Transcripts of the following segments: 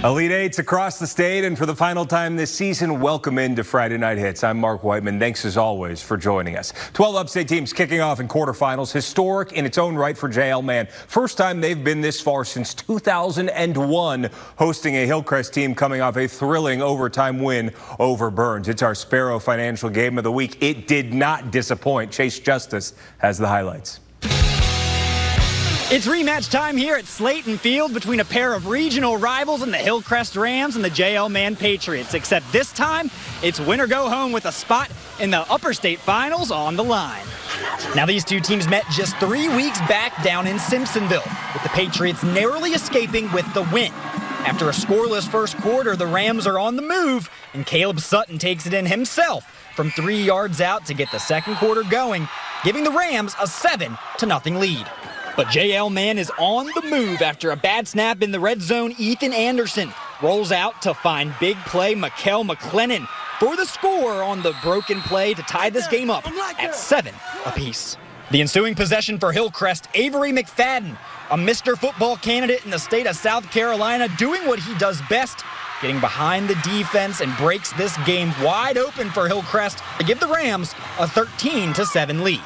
Elite Eights across the state, and for the final time this season, welcome into Friday Night Hits. I'm Mark Whiteman. Thanks as always for joining us. 12 upstate teams kicking off in quarterfinals. Historic in its own right for JL Man. First time they've been this far since 2001, hosting a Hillcrest team coming off a thrilling overtime win over Burns. It's our Sparrow Financial Game of the Week. It did not disappoint. Chase Justice has the highlights. It's rematch time here at Slayton Field between a pair of regional rivals in the Hillcrest Rams and the JL Man Patriots, except this time it's win or go home with a spot in the Upper State Finals on the line. Now these two teams met just 3 weeks back down in Simpsonville, with the Patriots narrowly escaping with the win. After a scoreless first quarter, the Rams are on the move, and Caleb Sutton takes it in himself from 3 yards out to get the second quarter going, giving the Rams a 7-0 lead. But JL Man is on the move after a bad snap in the red zone. Ethan Anderson rolls out to find big play Mikel McLennan for the score on the broken play to tie this game up at 7 apiece. The ensuing possession for Hillcrest, Avery McFadden, a Mr. Football candidate in the state of South Carolina, doing what he does best, getting behind the defense and breaks this game wide open for Hillcrest to give the Rams a 13-7 lead.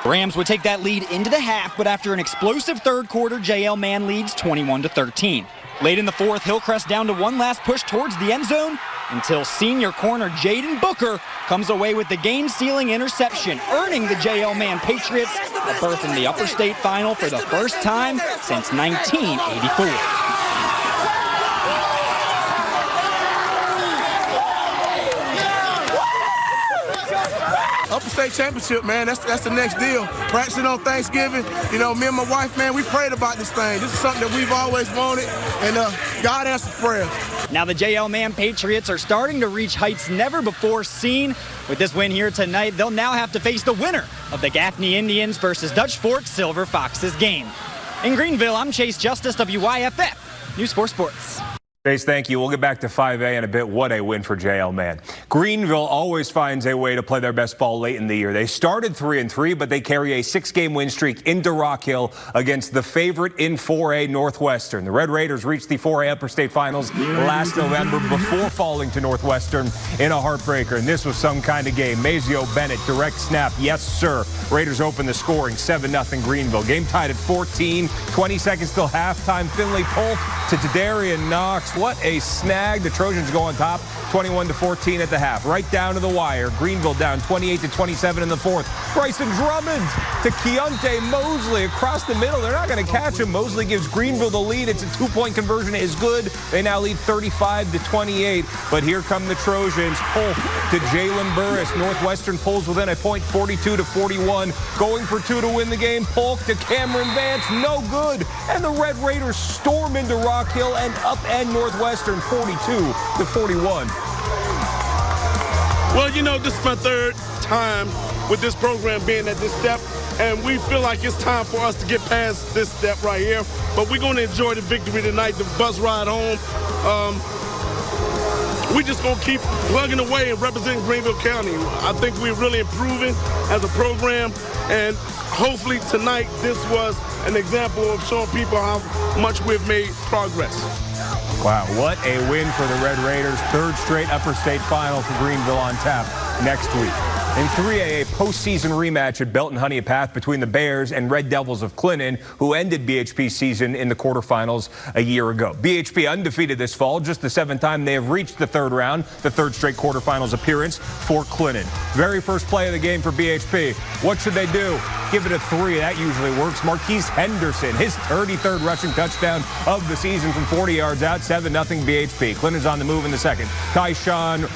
The Rams would take that lead into the half, but after an explosive third quarter, JL Man leads 21-13. Late in the fourth, Hillcrest down to one last push towards the end zone until senior corner Jaden Booker comes away with the game-sealing interception, earning the JL Man Patriots a berth in the Upper State Final for the first time since 1984. Upper State Championship, man, that's the next deal. Practicing on Thanksgiving, you know, me and my wife, man, we prayed about this thing. This is something that we've always wanted, and God answers prayers. Now the JL Man Patriots are starting to reach heights never before seen. With this win here tonight, they'll now have to face the winner of the Gaffney Indians versus Dutch Fork Silver Foxes game. In Greenville, I'm Chase Justice, WYFF, News 4 Sports. Chase, thank you. We'll get back to 5A in a bit. What a win for JL Man. Greenville always finds a way to play their best ball late in the year. They started 3-3, but they carry a 6-game win streak into Rock Hill against the favorite in 4A, Northwestern. The Red Raiders reached the 4A Upper State Finals last November before falling to Northwestern in a heartbreaker. And this was some kind of game. Mazio Bennett, direct snap. Yes, sir. Raiders open the scoring, 7-0 Greenville. Game tied at 14. 20 seconds till halftime. Finley Polk to Tadarian Knox. What a snag. The Trojans go on top, 21-14 at the half. Right down to the wire. Greenville down 28-27 in the fourth. Bryson Drummond to Keontae Mosley across the middle. They're not going to catch him. Mosley gives Greenville the lead. It's a 2-point conversion. It is good. They now lead 35-28. But here come the Trojans. Polk to Jalen Burris. Northwestern pulls within a point, 42-41. Going for two to win the game. Polk to Cameron Vance. No good. And the Red Raiders storm into Rock Hill and upend Northwestern 42-41. Well, you know, this is my third time with this program being at this step, and we feel like it's time for us to get past this step right here. But we're going to enjoy the victory tonight, the bus ride home. We're just going to keep plugging away and representing Greenville County. I think we're really improving as a program, and hopefully tonight this was an example of showing people how much we've made progress. Wow, what a win for the Red Raiders. Third straight Upper State Final for Greenville on tap next week. In 3A, a postseason rematch at Belton Honeypath between the Bears and Red Devils of Clinton, who ended BHP's season in the quarterfinals a year ago. BHP undefeated this fall, just the 7th time they have reached the third round, the third straight quarterfinals appearance for Clinton. Very first play of the game for BHP. What should they do? Give it a 3. That usually works. Marquise Henderson, his 33rd rushing touchdown of the season from 40 yards out, 7-0 BHP. Clinton's on the move in the second. Tyshawn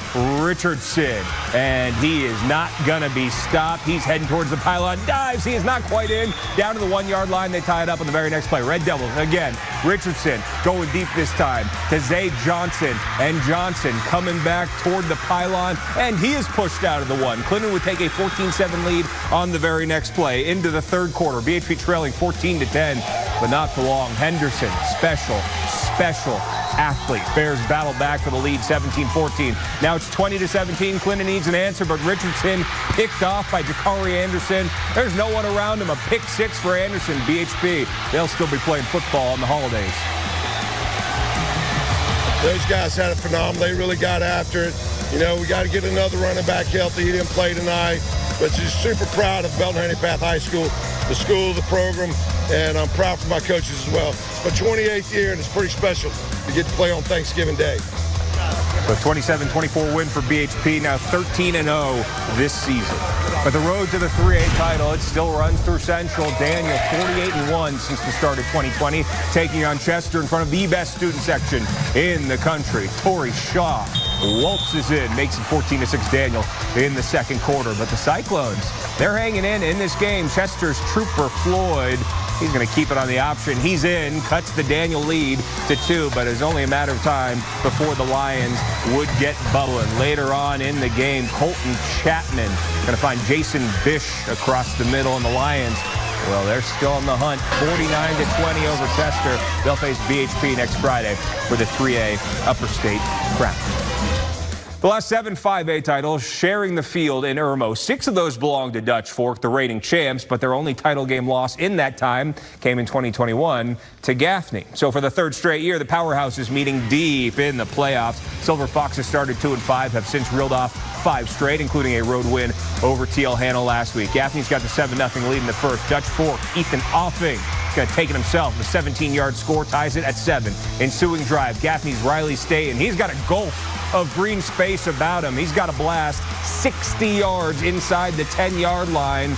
Richardson, and he is not going to be stopped. He's heading towards the pylon. Dives. He is not quite in. Down to the 1 yard line. They tie it up on the very next play. Red Devils again. Richardson going deep this time to Zay Johnson. And Johnson coming back toward the pylon. And he is pushed out of the one. Clinton would take a 14-7 lead on the very next play into the third quarter. BHP trailing 14-10, but not for long. Henderson, special athlete. Bears battle back for the lead, 17-14. Now it's 20-17. Clinton needs an answer, but Richardson picked off by Jakari Anderson. There's no one around him. A pick 6 for Anderson. BHP, they'll still be playing football on the holidays. Those guys had it phenomenal. They really got after it. You know, we got to get another running back healthy. He didn't play tonight, but just super proud of Belton Honey Path High School, the school, the program, and I'm proud for my coaches as well. It's my 28th year, and it's pretty special to get to play on Thanksgiving Day. The 27-24 win for BHP, now 13-0 this season. But the road to the 3A title, it still runs through Central. Daniel, 48-1 since the start of 2020, taking on Chester in front of the best student section in the country. Torrey Shaw waltzes in, makes it 14-6 Daniel in the second quarter. But the Cyclones, they're hanging in this game. Chester's Trooper Floyd, he's going to keep it on the option. He's in, cuts the Daniel lead to 2, but it's only a matter of time before the Lions would get bubbling. Later on in the game, Colton Chapman going to find Jason Bish across the middle, and the Lions, well, they're still on the hunt. 49-20 over Chester. They'll face BHP next Friday for the 3A Upper State crown. The last 7 5A titles sharing the field in Irmo. 6 of those belong to Dutch Fork, the reigning champs, but their only title game loss in that time came in 2021 to Gaffney. So for the 3rd straight year, the powerhouse is meeting deep in the playoffs. Silver Foxes started 2-5, have since reeled off 5 straight, including a road win over TL Hanna last week. Gaffney's got the 7-0 lead in the first. Dutch Fork, Ethan Offing, going to take it himself. The 17-yard score ties it at 7. Ensuing drive, Gaffney's Riley Staten. He's got a gulf of green space about him. He's got a blast 60 yards inside the 10-yard line.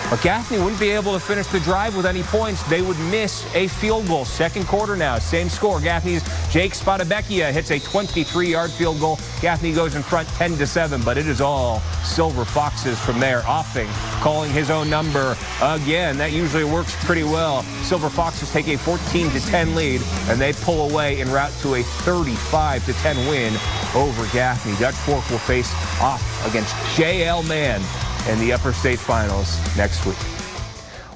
But Gaffney wouldn't be able to finish the drive with any points. They would miss a field goal. Second quarter now, same score. Gaffney's Jake Spadabecchia hits a 23-yard field goal. Gaffney goes in front 10-7, but it is all Silver Foxes from there. Offing calling his own number again. That usually works pretty well. Silver Foxes take a 14-10 lead, and they pull away en route to a 35-10 win over Gaffney. Dutch Fork will face off against JL Mann in the Upper State Finals next week.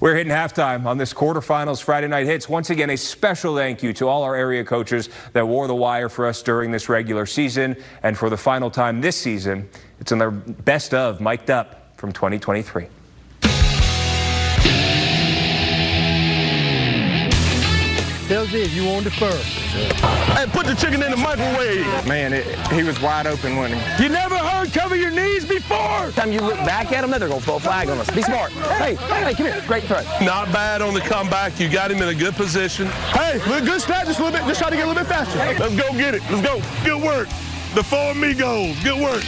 We're hitting halftime on this quarterfinals Friday Night Hits. Once again, a special thank you to all our area coaches that wore the wire for us during this regular season. And for the final time this season, it's in their best of Mic'd Up from 2023. Tell Z if you want to defer. Hey, put the chicken in the microwave. Man, he was wide open, wasn't he? You never heard cover your knees before? Time you look back at him, they're going to throw a flag on us. Be smart. Hey, come here. Great throw. Not bad on the comeback. You got him in a good position. Hey, good snap just a little bit. Just try to get a little bit faster. Let's go get it. Let's go. Good work. The 4 amigos. Good work.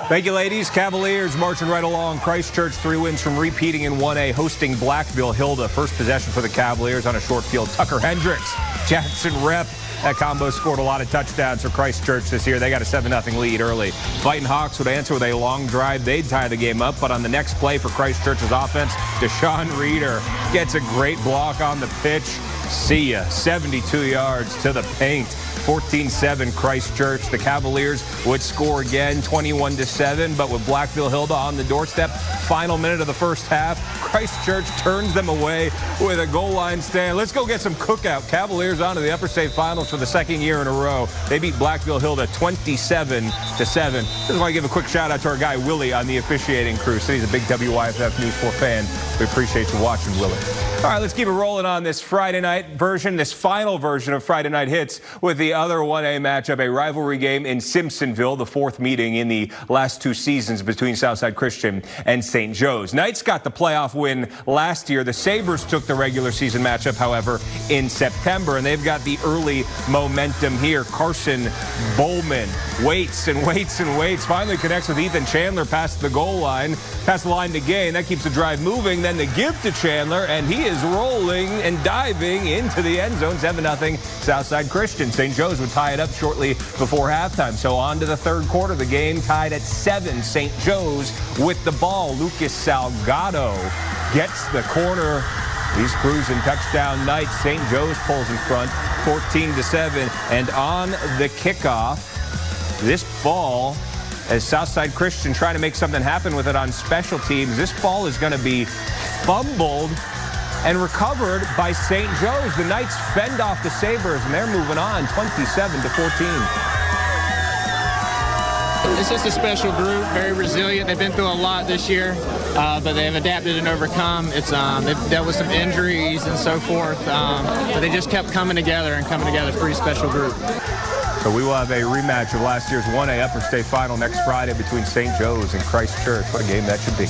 Thank you, ladies. Cavaliers marching right along. Christchurch 3 wins from repeating in 1A, hosting Blackville Hilda. First possession for the Cavaliers on a short field. Tucker Hendricks, Jackson Rep. That combo scored a lot of touchdowns for Christchurch this year. They got a 7-0 lead early. Fighting Hawks would answer with a long drive. They'd tie the game up, but on the next play for Christchurch's offense, Deshaun Reeder gets a great block on the pitch. See ya. 72 yards to the paint. 14-7 Christchurch. The Cavaliers would score again, 21-7, but with Blackville Hilda on the doorstep, final minute of the first half, Christchurch turns them away with a goal line stand. Let's go get some cookout. Cavaliers on to the Upper State Finals for the 2nd year in a row. They beat Blackville Hilda 27-7. Just want to give a quick shout out to our guy Willie on the officiating crew. So he's a big WYFF News 4 fan. We appreciate you watching, Willie. All right, let's keep it rolling on this Friday night version, this final version of Friday Night Hits with the other 1A matchup, a rivalry game in Simpsonville, the 4th meeting in the last 2 seasons between Southside Christian and St. Joe's. Knights got the playoff win last year. The Sabres took the regular season matchup, however, in September, and they've got the early momentum here. Carson Bowman waits and waits and waits, finally connects with Ethan Chandler past the goal line, past the line to gain. That keeps the drive moving. Then the give to Chandler, and he is rolling and diving into the end zone. 7-0 Southside Christian. St. Joe's would tie it up shortly before halftime. So on to the 3rd quarter. The game tied at 7. St. Joe's with the ball. Lucas Salgado gets the corner. He's cruising. Touchdown Knights. St. Joe's pulls in front 14-7. And on the kickoff, this ball, as Southside Christian trying to make something happen with it on special teams, this ball is going to be fumbled and recovered by St. Joe's. The Knights fend off the Sabres, and they're moving on 27-14. It's just a special group, very resilient. They've been through a lot this year, but they've adapted and overcome. They've dealt with some injuries and so forth, but they just kept coming together and coming together. It's a pretty special group. So we will have a rematch of last year's 1A Upper State Final next Friday between St. Joe's and Christ Church. What a game that should be.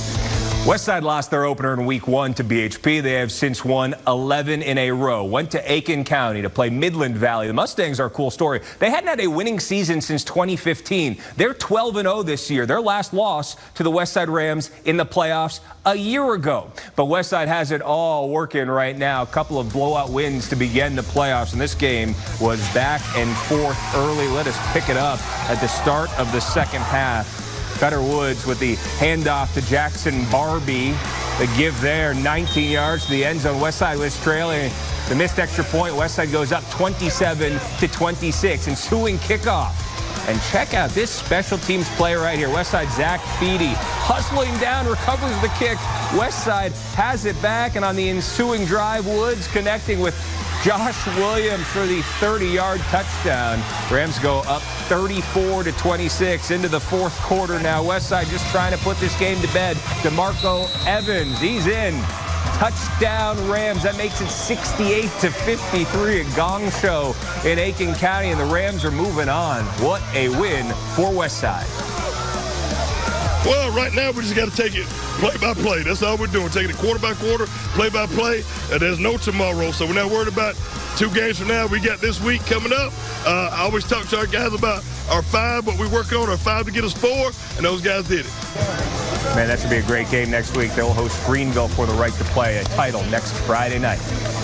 Westside lost their opener in Week 1 to BHP. They have since won 11 in a row. Went to Aiken County to play Midland Valley. The Mustangs are a cool story. They hadn't had a winning season since 2015. They're 12-0 this year. Their last loss to the Westside Rams in the playoffs a year ago. But Westside has it all working right now. A couple of blowout wins to begin the playoffs. And this game was back and forth early. Let us pick it up at the start of the second half. Cutter Woods with the handoff to Jackson Barbie. The give there, 19 yards to the end zone. Westside was trailing. The missed extra point. Westside goes up 27-26. Ensuing kickoff. And check out this special teams play right here. Westside Zach Beatty hustling down, recovers the kick. Westside has it back, and on the ensuing drive, Woods connecting with Josh Williams for the 30-yard touchdown. Rams go up 34-26 into the fourth quarter now. Westside just trying to put this game to bed. DeMarco Evans, he's in. Touchdown Rams. That makes it 68-53. A gong show in Aiken County, and the Rams are moving on. What a win for Westside. Well, right now we just got to take it play by play. That's all we're doing. Taking it quarter by quarter, play by play. And there's no tomorrow, so we're not worried about 2 games from now. We got this week coming up. I always talk to our guys about our 5, but we're working on our 5 to get us 4, and those guys did it. Man, that should be a great game next week. They'll host Greenville for the right to play a title next Friday night.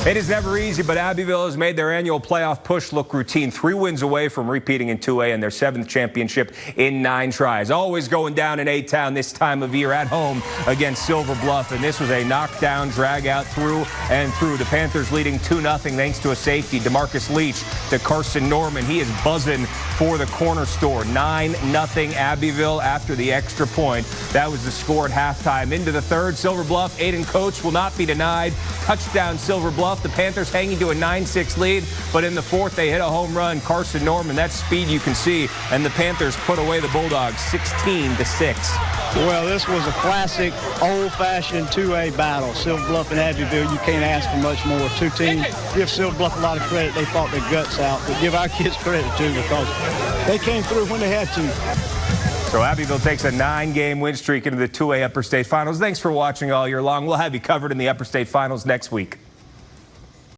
It is never easy, but Abbeville has made their annual playoff push look routine. 3 wins away from repeating in 2A and their 7th championship in 9 tries. Always going down in A-Town this time of year at home against Silver Bluff. And this was a knockdown, drag out through and through. The Panthers leading 2-0 thanks to a safety. DeMarcus Leach to Carson Norman. He is buzzing for the corner store. 9-0 Abbeville after the extra point. That was the score at halftime. Into the third, Silver Bluff, Aiden Coates will not be denied. Touchdown Silver Bluff. The Panthers hanging to a 9-6 lead, but in the fourth they hit a home run. Carson Norman, that speed you can see, and the Panthers put away the Bulldogs 16-6. Well, this was a classic old-fashioned 2A battle. Silver Bluff and Abbeville, you can't ask for much more. 2 teams. Give Silver Bluff a lot of credit. They fought their guts out, but give our kids credit too, because they came through when they had to. So Abbeville takes a 9-game win streak into the 2A Upper State Finals. Thanks for watching all year long. We'll have you covered in the Upper State Finals next week.